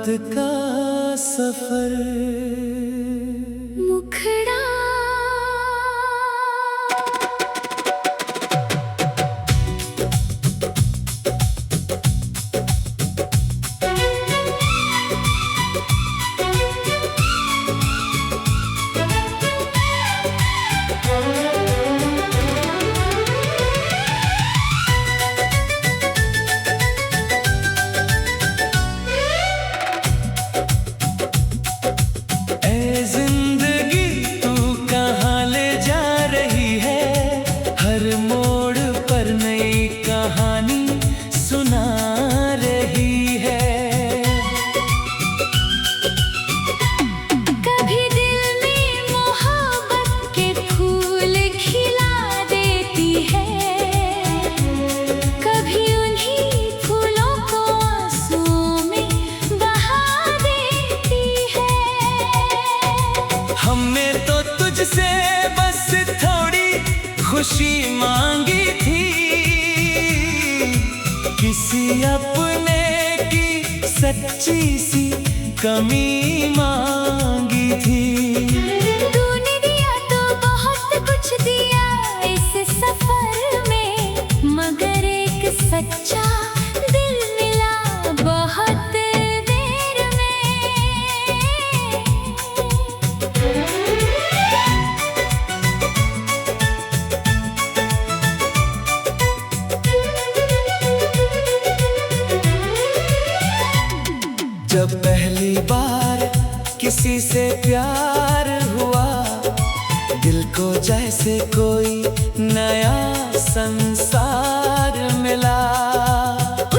का सफर। मुखड़ा हमने तो तुझसे बस थोड़ी खुशी मांगी थी, किसी अपने की सच्ची सी कमी मांगी थी। तूने दिया तो बहुत कुछ दिया इस सफर में, मगर एक सच्चा दिल मिला बहुत देर में। जब पहली बार किसी से प्यार हुआ, दिल को जैसे कोई नया संसार मिला।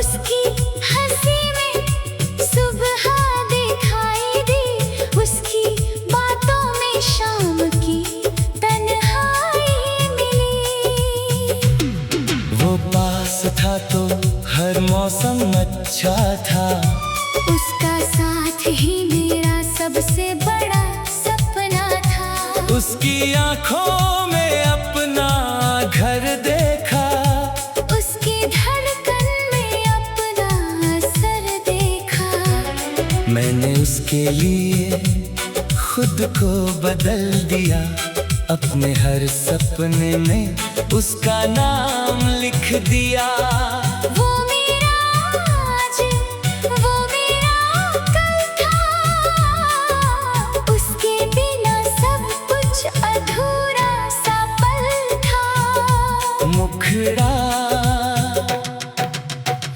उसकी हंसी में सुबह दिखाई दी, उसकी बातों में शाम की तन्हाई मिली। वो पास था तो हर मौसम अच्छा था, उसका साथ ही मेरा सबसे बड़ा सपना था। उसकी आंखों में अपना घर देखा, उसकी धड़कन में अपना असर देखा। मैंने उसके लिए खुद को बदल दिया, अपने हर सपने में उसका नाम लिख दिया। वो मेरा आज, वो मेरा कल था, उसके बिना सब कुछ अधूरा सा पल था। मुखड़ा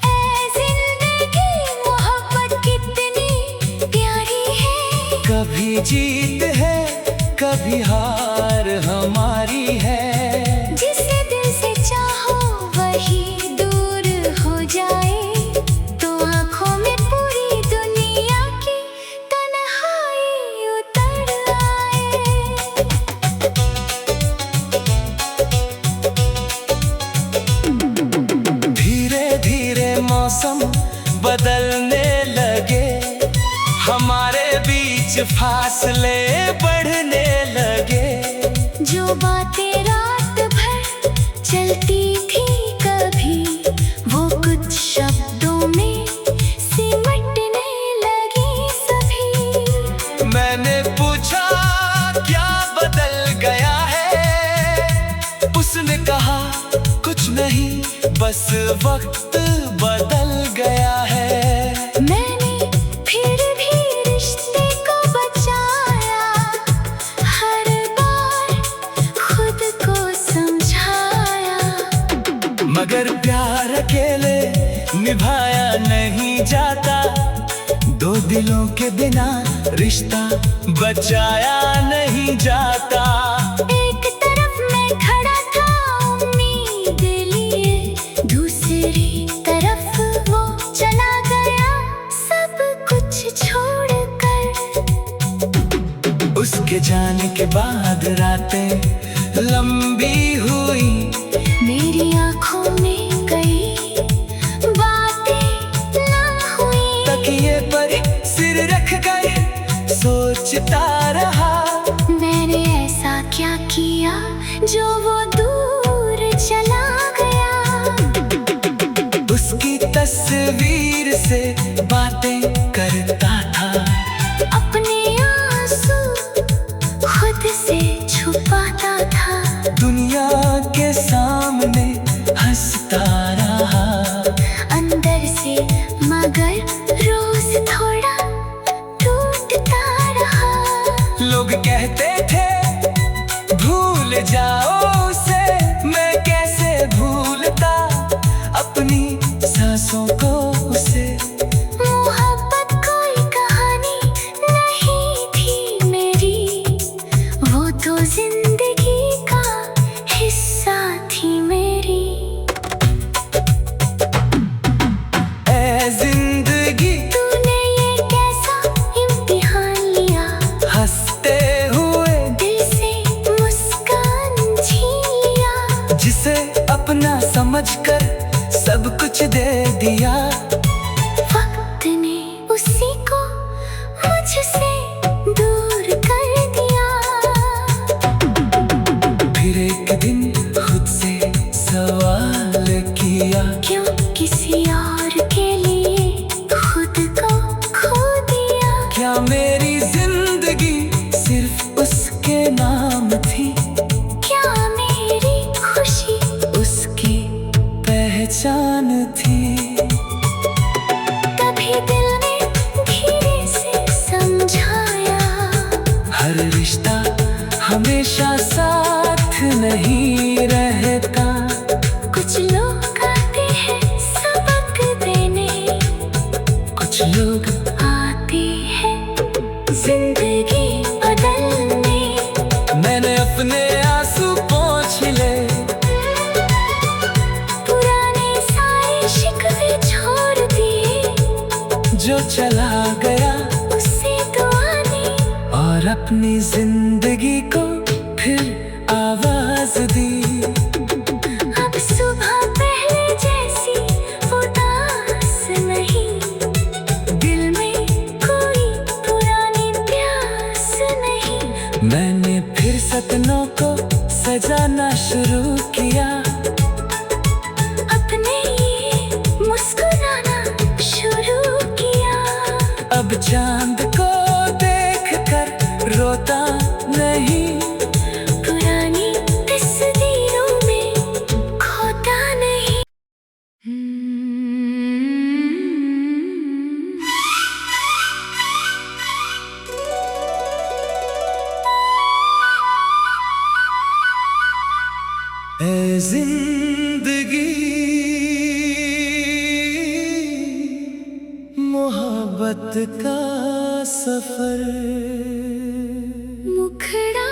ऐ जिंदगी मोहब्बत कितनी प्यारी है, कभी जीत है कभी हार हमारी है। जिसे दिल से चाहो वही दूर हो जाए, तो आंखों में पूरी दुनिया की तन्हाई उतर आए। धीरे धीरे मौसम बदलने लगे, हमारे बीच फासले बढ़ने लगे। जो बातें रात भर चलती थी कभी, वो कुछ शब्दों में सिमटने लगी सभी। मैंने पूछा क्या बदल गया है, उसने कहा कुछ नहीं बस वक्त बदल गया है। मैंने फिर भी रिश्ते को बचाया, हर बार खुद को समझाया। मगर प्यार अकेले निभाया नहीं जाता, दो दिलों के बिना रिश्ता बचाया नहीं जाता। एक तरफ मैं खड़ा था उम्मीद लिए, दूसरी तरफ वो चला गया सब कुछ छोड़कर। उसके जाने के बाद रातें लंबी हुई, मेरी आंखों में कई बातें ना हुई। तकिए पर सिर रख कर सोचता रहा, मैंने ऐसा क्या किया जो वो दूर चला गया। उसकी तस्वीर से बातें करता रहा अंदर से, मगर रोज थोड़ा टूटता रहा। लोग कहते थे भूल जाओ उसे, मैं कैसे भूलता अपनी सांसों को उसे। मोहब्बत कोई कहानी नहीं थी मेरी, वो तो जिंदगी का हिस्सा थी मेरी। ऐ जिंदगी तूने ये कैसा इम्तिहान लिया, हंसते हुए दिल से मुस्कान छीन लिया। जिसे अपना समझकर सब कुछ दे दिया, वक्त ने उसी को मुझसे दूर कर दिया। फिर एक दिन खुद से सवाल किया, क्यों किसी और के लिए खुद को खो दिया। क्या मेरी जिंदगी सिर्फ उसके नाम थी, क्या मेरी खुशी उसकी पहचान थी। तभी दिल ने धीरे से समझाया, हर रिश्ता हमेशा साथ नहीं रहता। कुछ लोग आते हैं सबक देने, कुछ लोग आते हैं जिंदगी बदलने। मैंने अपने आंसू पोंछ ले, पुराने सारे शिकवे छोड़ दिए, जो चला गया उसे दुआ दी। और अपनी जिंदगी को फिर आवाज दी। अब सुबह पहले जैसी उदास नहीं, दिल में कोई पुरानी प्यास नहीं। मैंने फिर सपनों को सजाना शुरू किया, अपने लिए मुस्कुराना शुरू किया। अब चांद को देखकर रोता नहीं, पुरानी तस्वीरों में खोता नहीं। ऐ जिंदगी मोहब्बत का सफर, मुखड़ा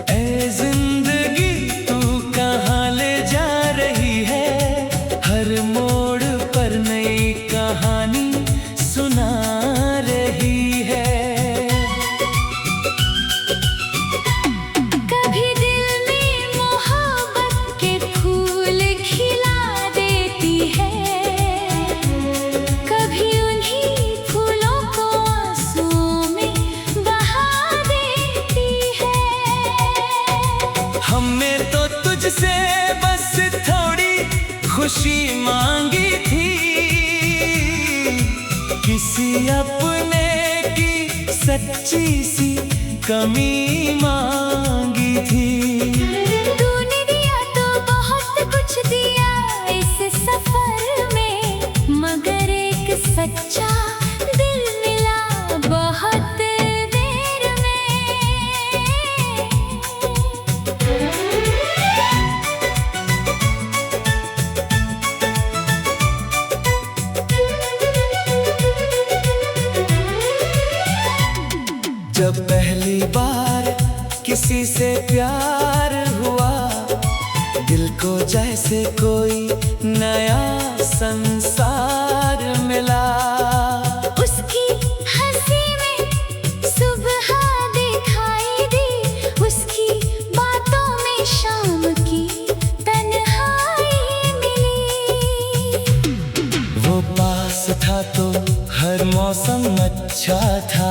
ऐ जिंदगी तू कहाँ ले जा रही है, हर मोड़ पर नई कहानी सुना रही है। कभी दिल में मोहब्बत के फूल खिला देती है, कभी उन्हीं फूलों को आंसुओं में बहा देती है। हमने तो तुझसे बस थोड़ी खुशी मांगी थी, किसी अपने की सच्ची सी कमी मांगी थी। तूने दिया तो बहुत कुछ दिया इस सफर में, मगर एक सच्चा दिल मिला बहुत देर में। जब पहली बार किसी से प्यार हुआ, दिल को जैसे कोई नया संसार मिला। उसकी हंसी में सुबह दिखाई दी, उसकी बातों में शाम की तन्हाई मिली। वो पास था था तो हर मौसम अच्छा था।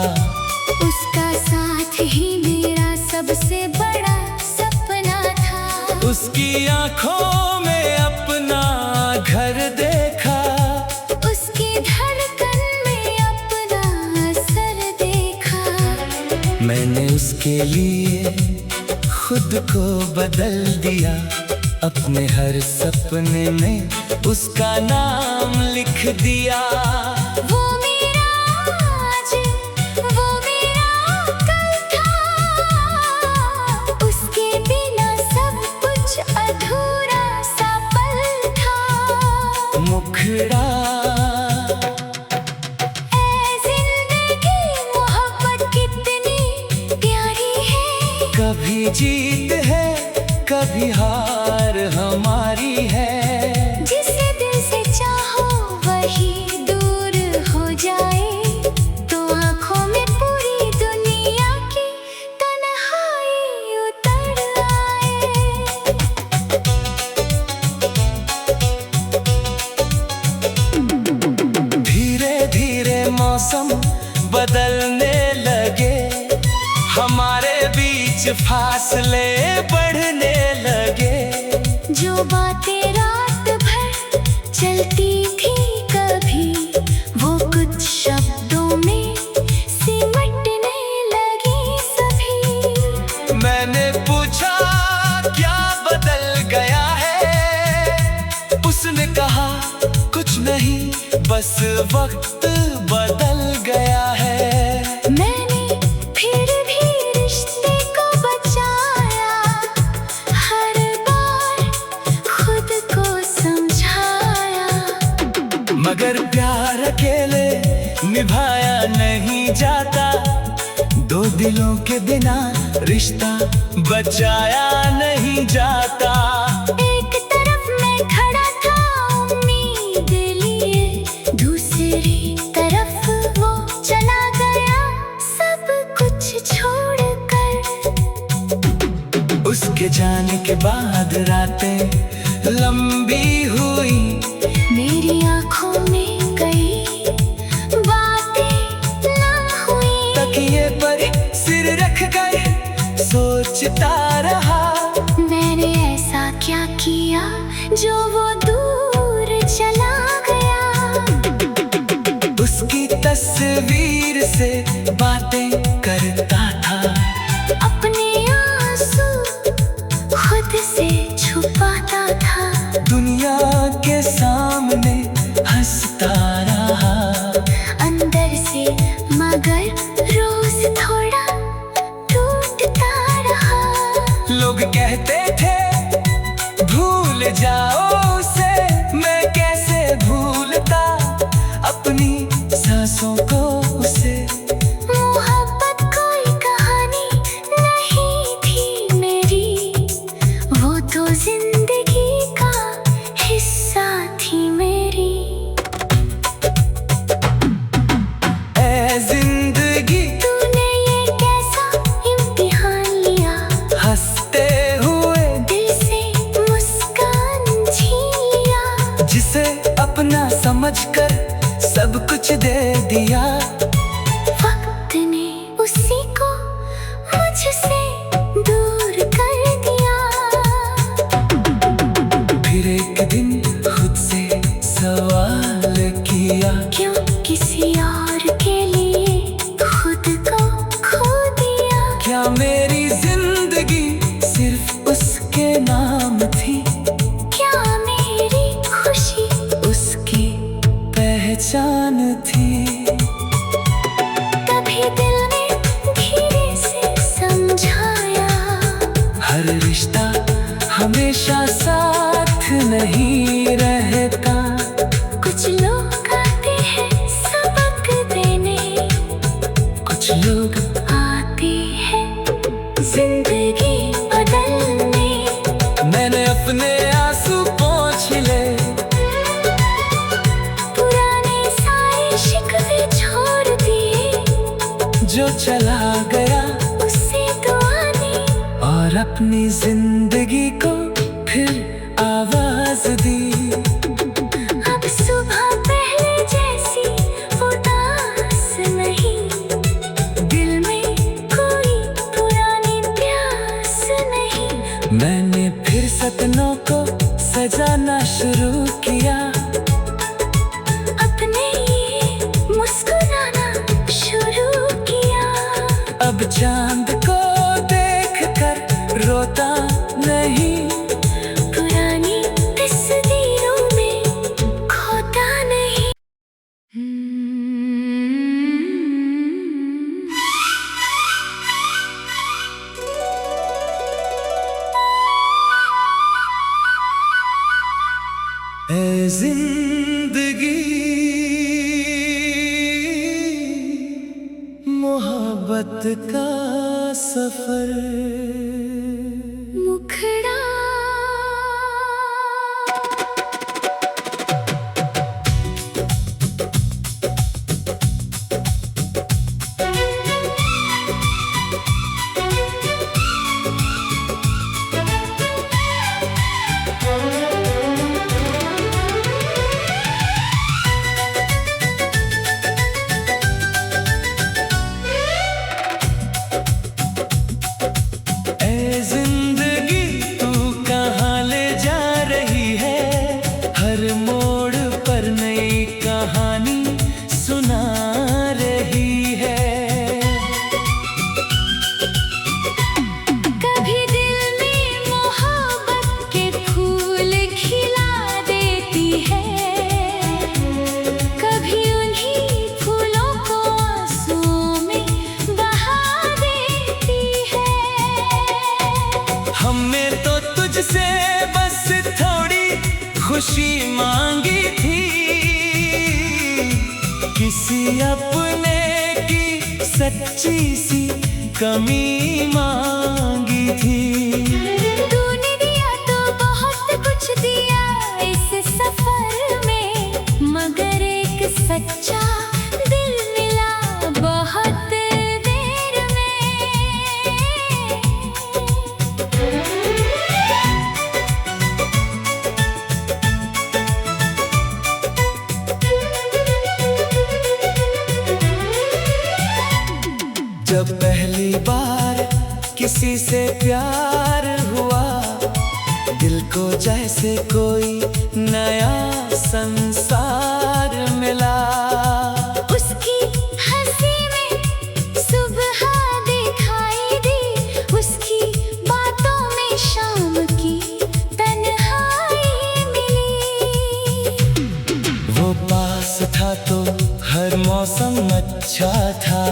उसका साथ ही मेरा सबसे बड़ा सपना था। उसकी आंखों में अपना घर देखा, उसकी धड़कन में अपना असर देखा। मैंने उसके लिए खुद को बदल दिया, अपने हर सपने में उसका नाम लिख दिया। वो मेरा आज, वो मेरा कल था, उसके बिना सब कुछ अधूरा सा पल था। मुखड़ा ऐ जिंदगी मोहब्बत कितनी प्यारी है। कभी जीत है कभी हार हमारी है। जिसे दिल से चाहो वही दूर हो जाए, तो आंखों में पूरी दुनिया की तन्हाई उतर आए। धीरे धीरे मौसम बदलने लगे, हमारे बीच फासले बढ़ने लगे। जो बातें रात भर चलती थी कभी, वो कुछ शब्दों में सिमटने लगी सभी। मैंने पूछा क्या बदल गया है, उसने कहा कुछ नहीं बस वक्त बदल गया है। मैंने फिर भी रिश्ते को बचाया, हर बार खुद को समझाया। मगर प्यार अकेले निभाया नहीं जाता, दो दिलों के बिना रिश्ता बचाया नहीं जाता। एक तरफ मैं खड़ा था उम्मीद लिए, दूसरी तरफ वो चला गया सब कुछ छोड़कर। उसके जाने के बाद रातें लंबी हुई, मेरी आंखों में कई बातें ना हुई। तकिए पर सिर रख कर सोचता रहा, मैंने ऐसा क्या किया जो वो दूर चला गया। उसकी तस्वीर से बातें करता था, अपने आंसू खुद से छुपाता था। दुनिया के सामने हंसता रहा, अंदर से मगर रोज थोड़ा टूटता रहा। लोग कहते थे भूल जाओ उसे, मैं कैसे भूलता अपनी सांसों को उसे। मोहब्बत कोई कहानी नहीं थी मेरी, वो तो जिंदगी का हिस्सा थी मेरी। ऐ जिंदगी तूने ये कैसा इम्तिहान लिया, हंसते हुए दिल से मुस्कान छीन लिया। जिसे अपना समझकर सब कुछ दे दिया, वक्त ने उसी को मुझसे दूर कर दिया। फिर एक दिन खुद से सवाल किया, क्यों किसी और के लिए खुद को खो दिया। क्या मेरी जिंदगी सिर्फ उसके नाम थी, क्या मेरी खुशी उसकी पहचान थी। तभी दिल ने धीरे से समझाया, हर रिश्ता हमेशा साथ नहीं रहता। कुछ लोग आते हैं सबक देने, कुछ लोग आते हैं जिंदगी बदलने। मैंने अपने आंसू पोंछ ले, पुराने सारे शिकवे छोड़ दिए, जो चला गया उससे दुआ दी। और अपनी जिंदगी को फिर आवाज दी। अब सुबह पहले जैसी चांद को देखकर रोता नहीं, पुरानी तस्वीरों में खोता नहीं। ऐ जिंदगी मोहब्बत का सफर, मुखड़ा खुशी मांगी थी, किसी अपने की सच्ची सी कमी मांगी थी। तूने दिया तो बहुत कुछ दिया इस सफर में, मगर एक सच्चा दिल मिला बहुत देर में। जब पहली बार किसी से प्यार हुआ, दिल को जैसे कोई नया संसार मिला। उसकी हंसी में सुबह दिखाई दी, उसकी बातों में शाम की तन्हाई मिली। वो पास था तो हर मौसम अच्छा था,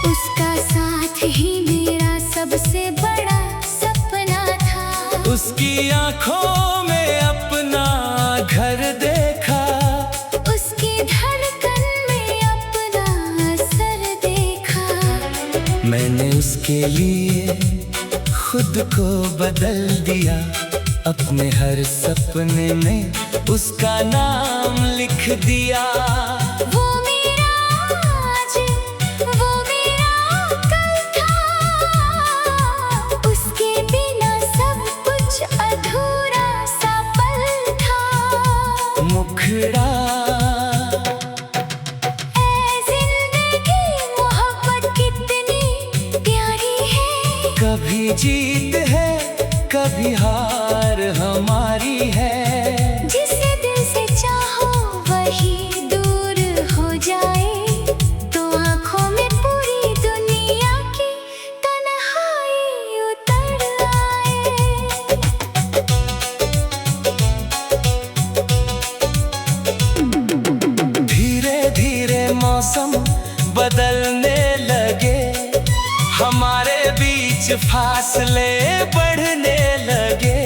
उसका साथ ही मेरा सबसे बड़ा सपना था। उसकी आंखों में अपना घर देखा, उसकी धड़कन में अपना असर देखा। मैंने उसके लिए खुद को बदल दिया, अपने हर सपने में उसका नाम लिख दिया। वो मेरा आज, वो मेरा कल था, उसके बिना सब कुछ अधूरा सा पल था। मुखड़ा ऐ जिंदगी मोहब्बत कितनी प्यारी है, कभी जीत है कभी हार हमारी है। जिसे दिल से चाहो वही दूर हो जाए, तो आंखों में पूरी दुनिया की तन्हाई उतर आए। धीरे धीरे मौसम बदलने लगे, हमारे बीच फासले बढ़ने लगे।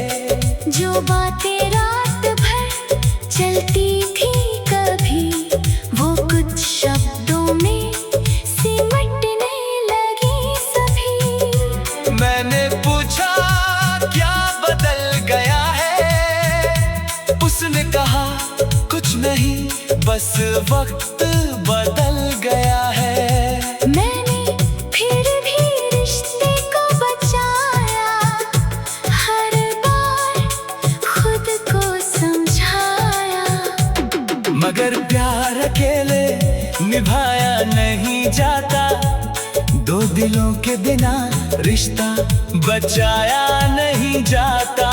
जो बातें रात भर चलती थी कभी, वो कुछ शब्दों में सिमटने लगी सभी। मैंने पूछा क्या बदल गया है, उसने कहा कुछ नहीं बस वक्त बदल गया है। मैंने फिर भी रिश्ते को बचाया, हर बार खुद को समझाया। मगर प्यार अकेले निभाया नहीं जाता, दो दिलों के बिना रिश्ता बचाया नहीं जाता।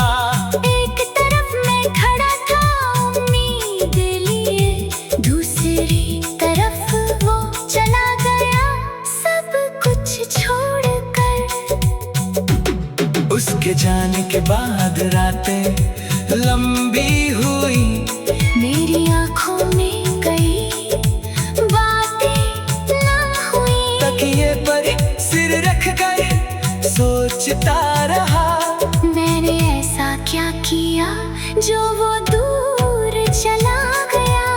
एक तरफ मैं खड़ा था उम्मीद लिए, दूसरी तरफ वो चला गया सब कुछ छोड़ जाने के बाद रातें लंबी हुई। मेरी आंखों में कई बातें ना हुई। तकिए पर सिर रख कर सोचता रहा, मैंने ऐसा क्या किया जो वो दूर चला गया।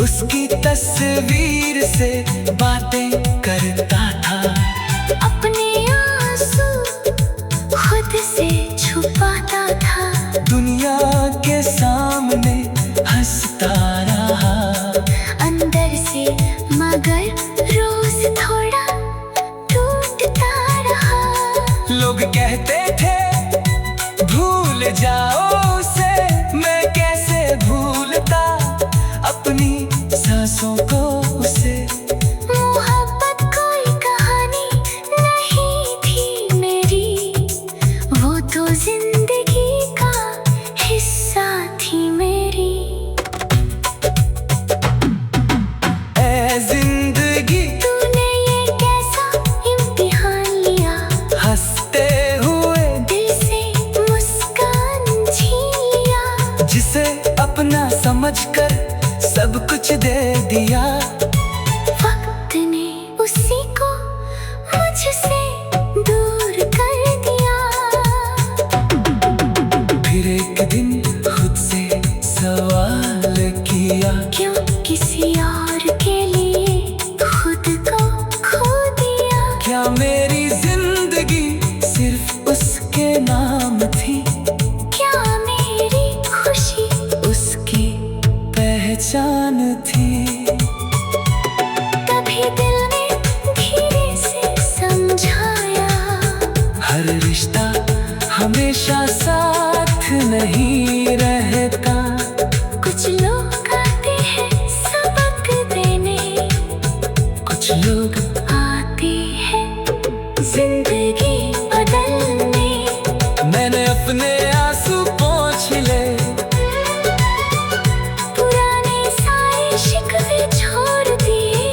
उसकी तस्वीर से बातें करता था, अपने आंसू खुद से छुपाता था। दुनिया के सामने हंसता रहा, अंदर से मगर रोज थोड़ा टूटता रहा। लोग कहते थे भूल जाओ उसे, मैं कैसे भूलता अपनी सांसों को उसे। मोहब्बत कोई कहानी नहीं थी मेरी, वो तो जिंदगी का हिस्सा थी मेरी। ऐ जिंदगी तूने ये कैसा इम्तिहान लिया, हंसते हुए दिल से मुस्कान छीन लिया। जिसे अपना समझकर सब कुछ दे दिया। वक्त ने उसी को मुझसे दूर कर दिया। फिर एक दिन खुद से सवाल किया, क्यों किसी और के लिए खुद को खो दिया। क्या मेरी जिंदगी सिर्फ उसके नाम थी, क्या मेरी खुशी उसकी पहचान थी। कभी दिल ने धीरे से समझाया, हर रिश्ता हमेशा साथ नहीं रहता। कुछ लोग आते हैं सबक देने, कुछ लोग आते हैं जिंदगी बदलने। मैंने अपने आंसू पोंछ ले, पुराने सारे शिकवे छोड़ दिए।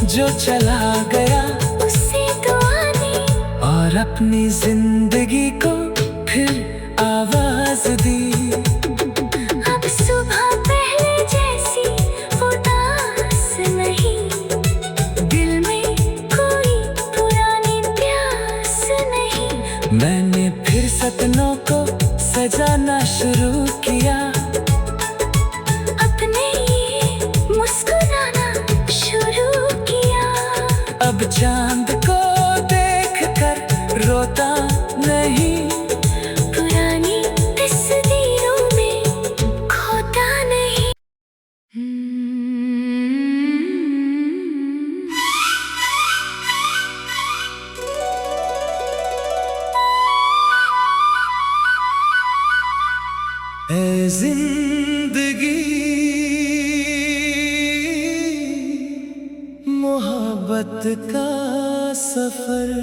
जो चला गया उससे दुआ दी, और अपनी जिंदगी को फिर आवाज दी। अब सुबह पहले जैसी उदास नहीं, दिल में कोई पुरानी प्यास नहीं। मैंने फिर सपनों को सजाना शुरू किया, अपने लिए मुस्कुराना शुरू किया। अब चांद को देखकर रोता नहीं, पुरानी तस्वीरों में खोता नहीं। ऐ जिंदगी मोहब्बत का सफर।